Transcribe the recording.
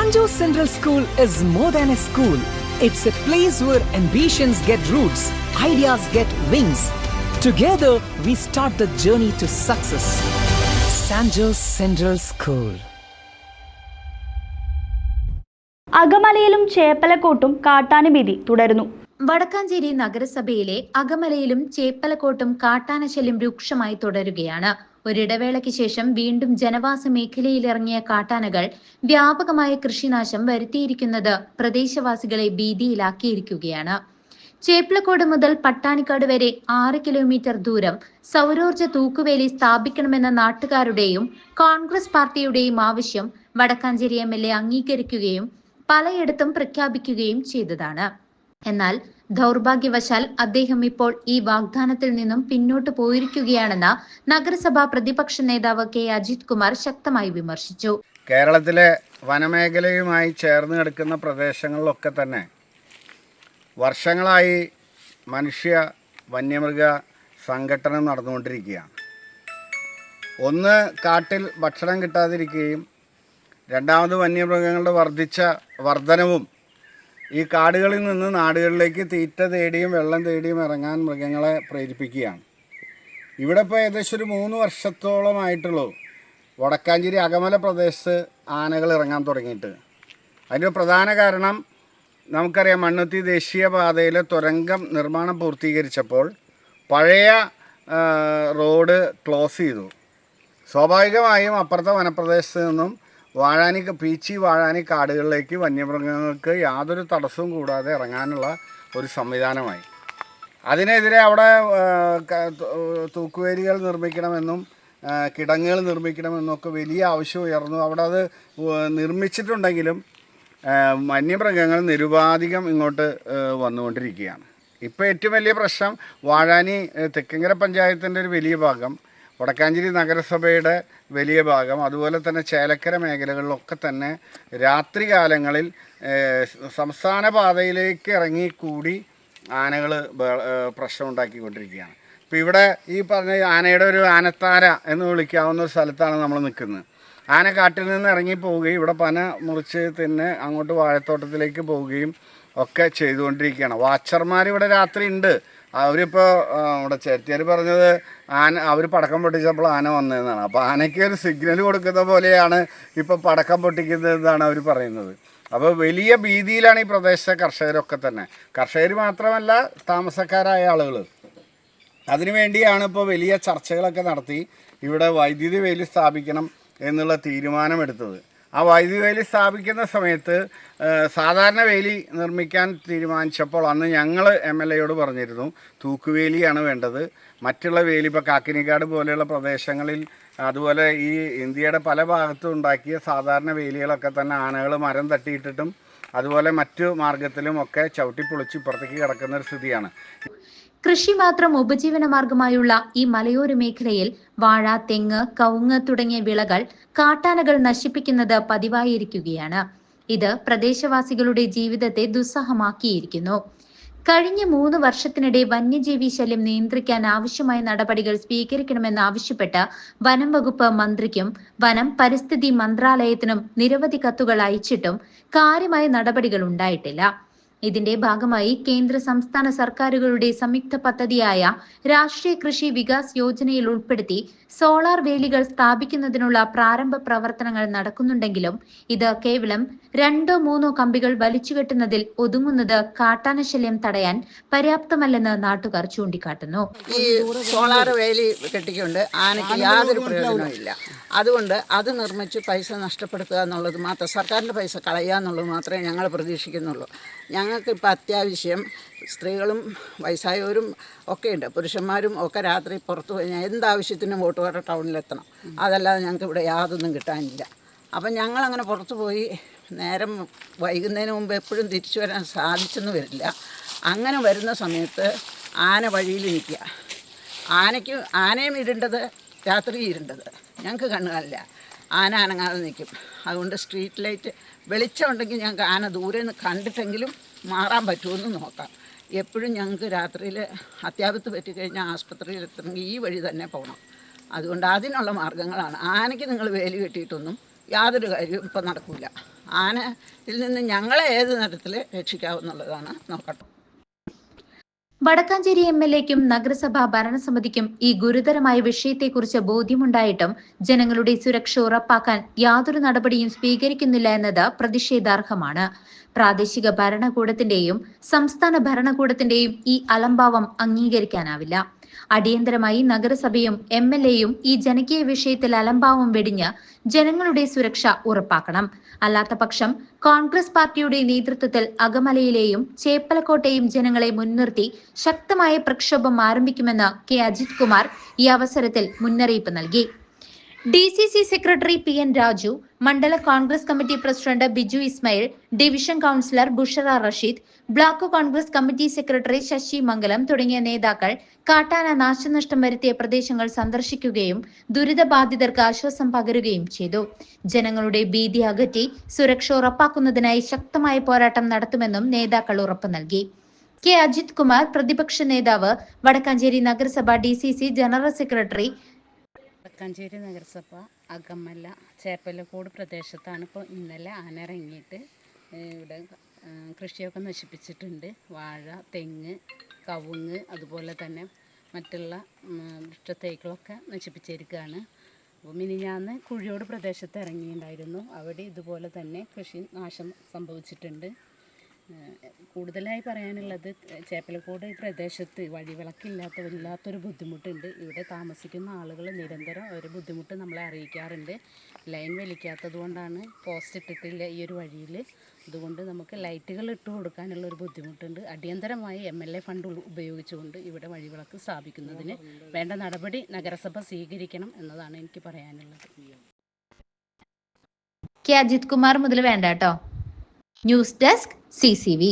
Sanjo Central School is more than a school. It's a place where ambitions get roots, ideas get wings. Together, we start the journey to success. Sanjo Central School. അകമലയിലും ചേപ്പലക്കോട്ടും കാട്ടാനഭീതി തുടരുന്നു. വടക്കാഞ്ചേരി നഗരസഭയിലെ അകമലയിലും ചേപ്പലക്കോട്ടും കാട്ടാനശല്യം രൂക്ഷമായി തുടരുകയാണ്. ഒരിടവേളയ്ക്ക് ശേഷം വീണ്ടും ജനവാസ മേഖലയിലിറങ്ങിയ കാട്ടാനകൾ വ്യാപകമായ കൃഷിനാശം വരുത്തിയിരിക്കുന്നത് പ്രദേശവാസികളെ ഭീതിയിലാക്കിയിരിക്കുകയാണ്. ചേപ്പലക്കോട് മുതൽ പട്ടാണിക്കാട് വരെ 6 കിലോമീറ്റർ ദൂരം സൗരോർജ്ജ തൂക്കുവേലി സ്ഥാപിക്കണമെന്ന നാട്ടുകാരുടെയും കോൺഗ്രസ് പാർട്ടിയുടെയും ആവശ്യം വടക്കാഞ്ചേരി MLA അംഗീകരിക്കുകയും പലയിടത്തും പ്രഖ്യാപിക്കുകയും ചെയ്തതാണ്. എന്നാൽ ദൗർഭാഗ്യവശാൽ അദ്ദേഹം ഇപ്പോൾ ഈ വാഗ്ദാനത്തിൽ നിന്നും പിന്നോട്ട് പോയിരിക്കുകയാണെന്ന് നഗരസഭാ പ്രതിപക്ഷ നേതാവ് കെ അജിത് കുമാർ ശക്തമായി വിമർശിച്ചു. കേരളത്തിലെ വനമേഖലയുമായി ചേർന്ന് കിടക്കുന്ന പ്രദേശങ്ങളിലൊക്കെ തന്നെ വർഷങ്ങളായി മനുഷ്യ വന്യമൃഗ സംഘട്ടനം നടന്നുകൊണ്ടിരിക്കുകയാണ്. ഒന്ന്, കാട്ടിൽ ഭക്ഷണം കിട്ടാതിരിക്കുകയും രണ്ടാമത് വന്യമൃഗങ്ങളുടെ വർധനവും ഈ കാടുകളിൽ നിന്ന് നാടുകളിലേക്ക് തീറ്റ തേടിയും വെള്ളം തേടിയും ഇറങ്ങാൻ മൃഗങ്ങളെ പ്രേരിപ്പിക്കുകയാണ്. ഇവിടെ ഇപ്പോൾ ഏകദേശം ഒരു 3 വർഷത്തോളമായിട്ടുള്ളൂ വടക്കാഞ്ചേരി അകമല പ്രദേശത്ത് ആനകൾ ഇറങ്ങാൻ തുടങ്ങിയിട്ട്. അതിൻ്റെ പ്രധാന കാരണം നമുക്കറിയാം, മണ്ണുത്തി ദേശീയപാതയിലെ തുരങ്കം നിർമ്മാണം പൂർത്തീകരിച്ചപ്പോൾ പഴയ റോഡ് ക്ലോസ് ചെയ്തു. സ്വാഭാവികമായും അപ്പുറത്തെ വനപ്രദേശത്ത് നിന്നും പീച്ചി വാഴാനി കാടുകളിലേക്ക് വന്യമൃഗങ്ങൾക്ക് യാതൊരു തടസ്സവും കൂടാതെ ഇറങ്ങാനുള്ള ഒരു സംവിധാനമായി. അതിനെതിരെ അവിടെ തൂക്കുവേലികൾ നിർമ്മിക്കണമെന്നും കിടങ്ങുകൾ നിർമ്മിക്കണമെന്നൊക്കെ വലിയ ആവശ്യം ഉയർന്നു. അവിടെ അത് നിർമ്മിച്ചിട്ടുണ്ടെങ്കിലും വന്യമൃഗങ്ങൾ നിരുപാധികം ഇങ്ങോട്ട് വന്നുകൊണ്ടിരിക്കുകയാണ്. ഇപ്പോൾ ഏറ്റവും വലിയ പ്രശ്നം വാഴാനി തെക്കങ്കര പഞ്ചായത്തിൻ്റെ ഒരു വലിയ ഭാഗം, വടക്കാഞ്ചേരി നഗരസഭയുടെ വലിയ ഭാഗം, അതുപോലെ തന്നെ ചേലക്കര മേഖലകളിലൊക്കെ തന്നെ രാത്രി കാലങ്ങളിൽ സംസ്ഥാന പാതയിലേക്ക് ഇറങ്ങിക്കൂടി ആനകൾ പ്രശ്നമുണ്ടാക്കിക്കൊണ്ടിരിക്കുകയാണ്. ഇപ്പോൾ ഇവിടെ ഈ പറഞ്ഞ ആനയുടെ ഒരു ആനത്താര എന്ന് വിളിക്കാവുന്ന ഒരു സ്ഥലത്താണ് നമ്മൾ നിൽക്കുന്നത്. ആന കാട്ടിൽ നിന്ന് ഇറങ്ങിപ്പോവുകയും ഇവിടെ പന മുറിച്ച് തന്നെ അങ്ങോട്ട് വാഴത്തോട്ടത്തിലേക്ക് പോവുകയും ഒക്കെ ചെയ്തുകൊണ്ടിരിക്കുകയാണ്. വാച്ചർമാർ ഇവിടെ രാത്രി ഉണ്ട്. അവരിപ്പോൾ ഇവിടെ ചേട്ടിയാർ പറഞ്ഞത് അവർ പടക്കം പൊട്ടിച്ചപ്പോൾ ആന വന്നതെന്നാണ്. അപ്പോൾ ആനയ്ക്ക് ഒരു സിഗ്നൽ കൊടുക്കുന്ന പോലെയാണ് ഇപ്പോൾ പടക്കം പൊട്ടിക്കുന്നതെന്നാണ് അവർ പറയുന്നത്. അപ്പോൾ വലിയ ഭീതിയിലാണ് ഈ പ്രദേശത്തെ കർഷകരൊക്കെ തന്നെ. കർഷകർ മാത്രമല്ല, താമസക്കാരായ ആളുകൾ. അതിനുവേണ്ടിയാണ് ഇപ്പോൾ വലിയ ചർച്ചകളൊക്കെ നടത്തി ഇവിടെ വൈദ്യുതി വേലി സ്ഥാപിക്കണം എന്നുള്ള തീരുമാനമെടുത്തത്. ആ വൈദ്യുതി വേലി സ്ഥാപിക്കുന്ന സമയത്ത് സാധാരണ വേലി നിർമ്മിക്കാൻ തീരുമാനിച്ചപ്പോൾ അന്ന് ഞങ്ങൾ MLAയോട് പറഞ്ഞിരുന്നു, തൂക്കുവേലിയാണ് വേണ്ടത്. മറ്റുള്ള വേലി ഇപ്പോൾ കാക്കിനിക്കാട് പോലെയുള്ള പ്രദേശങ്ങളിൽ, അതുപോലെ ഈ ഇന്ത്യയുടെ പല ഭാഗത്തും ഉണ്ടാക്കിയ സാധാരണ വേലികളൊക്കെ തന്നെ ആനകൾ മരം തട്ടിയിട്ടിട്ടും അതുപോലെ മറ്റു മാർഗത്തിലും ഒക്കെ ചവിട്ടിപ്പൊളിച്ച് ഇപ്പുറത്തേക്ക് കിടക്കുന്ന ഒരു സ്ഥിതിയാണ്. കൃഷി മാത്രം ഉപജീവന മാർഗമായുള്ള ഈ മലയോര മേഖലയിൽ വാഴ, തെങ്ങ്, കവുങ്ങ് തുടങ്ങിയ വിളകൾ കാട്ടാനകൾ നശിപ്പിക്കുന്നത് പതിവായിരിക്കുകയാണ്. ഇത് പ്രദേശവാസികളുടെ ജീവിതത്തെ ദുസ്സഹമാക്കിയിരിക്കുന്നു. കഴിഞ്ഞ 3 വർഷത്തിനിടെ വന്യജീവി ശല്യം നിയന്ത്രിക്കാൻ ആവശ്യമായ നടപടികൾ സ്വീകരിക്കണമെന്നാവശ്യപ്പെട്ട് വനം വകുപ്പ് മന്ത്രിക്കും വനം പരിസ്ഥിതി മന്ത്രാലയത്തിനും നിരവധി കത്തുകൾ അയച്ചിട്ടും കാര്യമായ നടപടികൾ ഉണ്ടായിട്ടില്ല. ഇതിന്റെ ഭാഗമായി കേന്ദ്ര സംസ്ഥാന സർക്കാരുകളുടെ സംയുക്ത പദ്ധതിയായ രാഷ്ട്രീയ കൃഷി വികാസ് യോജനയിൽ ഉൾപ്പെടുത്തി സോളാർ വേലികൾ സ്ഥാപിക്കുന്നതിനുള്ള പ്രാരംഭ പ്രവർത്തനങ്ങൾ നടക്കുന്നുണ്ടെങ്കിലും ഇത് കേവലം 2-3 കമ്പികൾ വലിച്ചുകെട്ടുന്നതിൽ ഒതുങ്ങുന്നത് കാട്ടാനശല്യം തടയാൻ പര്യാപ്തമല്ലെന്ന് നാട്ടുകാർ ചൂണ്ടിക്കാട്ടുന്നു. ഈ സോളാർ വേലി കെട്ടിക്കൊണ്ട് ആനയ്ക്ക് യാതൊരു പ്രയോജനവും ഇല്ല. അതുകൊണ്ട് അത് നിർമ്മിച്ച് പൈസ നഷ്ടപ്പെടുത്തുക എന്നുള്ളത് മാത്രം, സർക്കാരിൻ്റെ പൈസ കളയുക എന്നുള്ളത് മാത്രമേ ഞങ്ങൾ പ്രതീക്ഷിക്കുന്നുള്ളൂ. ഞങ്ങൾക്കിപ്പോൾ അത്യാവശ്യം സ്ത്രീകളും വയസ്സായവരും ഒക്കെ ഉണ്ട്, പുരുഷന്മാരും ഒക്കെ രാത്രി പുറത്തു കഴിഞ്ഞാൽ എന്താവശ്യത്തിനും വോട്ടുകാരുടെ ടൗണിലെത്തണം. അതല്ലാതെ ഞങ്ങൾക്ക് ഇവിടെ യാതൊന്നും കിട്ടാനില്ല. അപ്പം ഞങ്ങളങ്ങനെ പുറത്തു പോയി നേരം വൈകുന്നതിന് മുമ്പ് എപ്പോഴും തിരിച്ചു വരാൻ സാധിച്ചെന്ന് വരില്ല. അങ്ങനെ വരുന്ന സമയത്ത് ആന വഴിയിൽ നിൽക്കുക. ആനയും ഇരുണ്ടത്, രാത്രി ഇരുണ്ടത്, ഞങ്ങൾക്ക് കണ്ണുകാലില്ല. ആന അനങ്ങാതെ നിൽക്കും. അതുകൊണ്ട് സ്ട്രീറ്റ് ലൈറ്റ് വെളിച്ചമുണ്ടെങ്കിൽ ഞങ്ങൾക്ക് ആന ദൂരെ നിന്ന് കണ്ടിട്ടെങ്കിലും മാറാൻ പറ്റുമെന്ന് നോക്കാം. എപ്പോഴും ഞങ്ങൾക്ക് രാത്രിയിൽ അത്യാപത്ത് പറ്റിക്കഴിഞ്ഞാൽ ആസ്പത്രിയിൽ എത്തണമെങ്കിൽ ഈ വഴി തന്നെ പോകണം. അതുകൊണ്ട് അതിനുള്ള മാർഗ്ഗങ്ങളാണ്. ആനയ്ക്ക് നിങ്ങൾ വേലി കെട്ടിയിട്ടൊന്നും യാതൊരു കാര്യവും ഇപ്പം നടക്കില്ല. ആനയിൽ നിന്ന് ഞങ്ങളെ ഏത് തരത്തിൽ രക്ഷിക്കാവുന്നുള്ളതാണ് നോക്കട്ടെ. വടക്കാഞ്ചേരി MLAക്കും നഗരസഭാ ഭരണസമിതിക്കും ഈ ഗുരുതരമായ വിഷയത്തെക്കുറിച്ച് ബോധ്യമുണ്ടായിട്ടും ജനങ്ങളുടെ സുരക്ഷ ഉറപ്പാക്കാൻ യാതൊരു നടപടിയും സ്വീകരിക്കുന്നില്ല എന്നത് പ്രതിഷേധാർഹമാണ്. പ്രാദേശിക ഭരണകൂടത്തിന്റെയും സംസ്ഥാന ഭരണകൂടത്തിന്റെയും ഈ അലംഭാവം അംഗീകരിക്കാനാവില്ല. അടിയന്തരമായി നഗരസഭയും MLAയും ഈ ജനകീയ വിഷയത്തിൽ അലംഭാവം വെടിഞ്ഞ് ജനങ്ങളുടെ സുരക്ഷ ഉറപ്പാക്കണം. അല്ലാത്ത പക്ഷം കോൺഗ്രസ് പാർട്ടിയുടെ നേതൃത്വത്തിൽ അകമലയിലെയും ചേപ്പലക്കോട്ടെയും ജനങ്ങളെ മുൻനിർത്തി ശക്തമായ പ്രക്ഷോഭം ആരംഭിക്കുമെന്ന് കെ അജിത് കുമാർ ഈ അവസരത്തിൽ മുന്നറിയിപ്പ് നൽകി. DCC സെക്രട്ടറി PN രാജു, മണ്ഡല Congress committee president Biju Ismail, division councillor Bushara Rasheed, block Congress committee secretary Shashi Mangalam തുടങ്ങിയ നേതാക്കൾ കാട്ടാന നാശനഷ്ടം വരുത്തിയ പ്രദേശങ്ങൾ സന്ദർശിക്കുകയും ദുരിതബാധിതർക്ക് ആശ്വാസം പകരുകയും ചെയ്തു. ജനങ്ങളുടെ ഭീതി അകറ്റി സുരക്ഷ ഉറപ്പാക്കുന്നതിനായി ശക്തമായ പോരാട്ടം നടത്തുമെന്നും നേതാക്കൾ ഉറപ്പു നൽകി. കെ അജിത് കുമാർ, പ്രതിപക്ഷ നേതാവ്, വടക്കാഞ്ചേരി നഗരസഭ DCC ജനറൽ സെക്രട്ടറി. വടക്കാഞ്ചേരി നഗരസഭ അകമല ചേപ്പലക്കോട് പ്രദേശത്താണ് ഇപ്പോൾ ഇന്നലെ ആന ഇറങ്ങിയിട്ട് ഇവിടെ കൃഷിയൊക്കെ നശിപ്പിച്ചിട്ടുണ്ട്. വാഴ, തെങ്ങ്, കവുങ്ങ്, അതുപോലെ തന്നെ മറ്റുള്ള വൃക്ഷത്തൈകളൊക്കെ നശിപ്പിച്ചിരിക്കുകയാണ്. അപ്പോൾ മിനിഞ്ഞാന്ന് കുഴിയോട് പ്രദേശത്ത് ഇറങ്ങിയിട്ടുണ്ടായിരുന്നു. അവിടെ ഇതുപോലെ തന്നെ കൃഷി നാശം സംഭവിച്ചിട്ടുണ്ട്. കൂടുതലായി പറയാനുള്ളത് ചേപ്പലക്കോട് ഈ പ്രദേശത്ത് വല്ലാത്തൊരു ബുദ്ധിമുട്ടുണ്ട്. ഇവിടെ താമസിക്കുന്ന ആളുകൾ നിരന്തരം ഒരു ബുദ്ധിമുട്ട് നമ്മളെ അറിയിക്കാറുണ്ട്. ലൈൻ വലിക്കാത്തത് കൊണ്ടാണ് പോസ്റ്റ് ഇട്ടിട്ടില്ല ഈ ഒരു വഴിയിൽ. അതുകൊണ്ട് നമുക്ക് ലൈറ്റുകൾ ഇട്ട് കൊടുക്കാനുള്ള ഒരു ബുദ്ധിമുട്ടുണ്ട്. അടിയന്തരമായി MLA ഫണ്ട് ഉപയോഗിച്ചുകൊണ്ട് ഇവിടെ വഴിവിളക്ക് സ്ഥാപിക്കുന്നതിന് വേണ്ട നടപടി നഗരസഭ സ്വീകരിക്കണം എന്നതാണ് എനിക്ക് പറയാനുള്ളത്. കെ അജിത് കുമാർ മുതൽ വേണ്ട കേട്ടോ. News desk CCV.